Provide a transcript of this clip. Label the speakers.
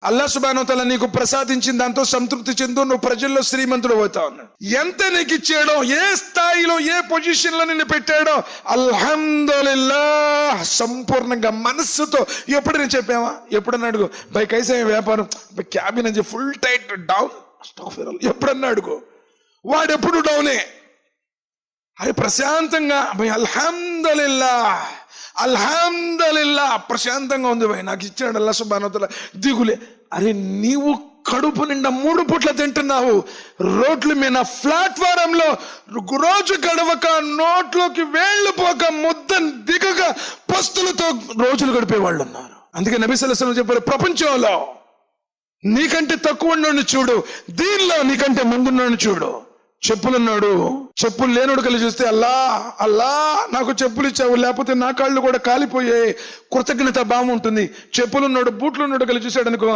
Speaker 1: అల్లా సుబ్హానహు వ తఆలా నీకు ప్రసాదించిన దాంతో సంతృప్తి చెందు, నువ్వు ప్రజల్లో శ్రీమంతుడు అవుతా ఉన్నాడు. ఎంత నీకు ఇచ్చాడో, ఏ స్థాయిలో ఏ పొజిషన్ లో నిన్ను పెట్టాడో అల్హమ్దులిల్లాహ్ సంపూర్ణంగా మనస్సుతో. ఎప్పుడైనా చెప్పావా? ఎప్పుడన్నా అడుగు, బై కైసే వ్యాపారం, బై క్యాబిన్ అని ఫుల్ టైట్ డౌన్, ఎప్పుడన్నా అడుగు. వాడు ఎప్పుడు డౌనే. అది ప్రశాంతంగా బై అల్హమ్దులిల్లాహ్ అల్హమ్దులిల్లాహ్ ప్రశాంతంగా ఉంది భయ్, నాకు ఇచ్చాడు అల్లా సుబ్హానహు వ తఆలా. దిగులే. అరే నీవు కడుపు నిండా 3 పూట్ల తింటున్నావు, రోడ్ల మీద ప్లాట్ఫారంలో రోజు గడవక, నోట్లోకి వేళ్లు పోక, ముద్ద దిగక పస్తులతో రోజులు గడిపేవాళ్ళు ఉన్నారు. అందుకే నబీ సల్లల్లాహు అలైహి వసల్లం చెప్పారు, ప్రపంచంలో నీకంటే తక్కువ ఉన్నోడిని చూడు, దీనిలో నీకంటే ముందున్నోడిని చూడు. చెప్పులున్నాడు, చెప్పులు లేనోడు కలిసి చూస్తే అల్లా అల్లా నాకు చెప్పులు ఇచ్చావు, లేకపోతే నా కాళ్ళు కూడా కాలిపోయాయి, కృతజ్ఞత భావం ఉంటుంది. చెప్పులున్నాడు, బూట్లు ఉన్నాడు కలిసి చూశాడు అనుకో,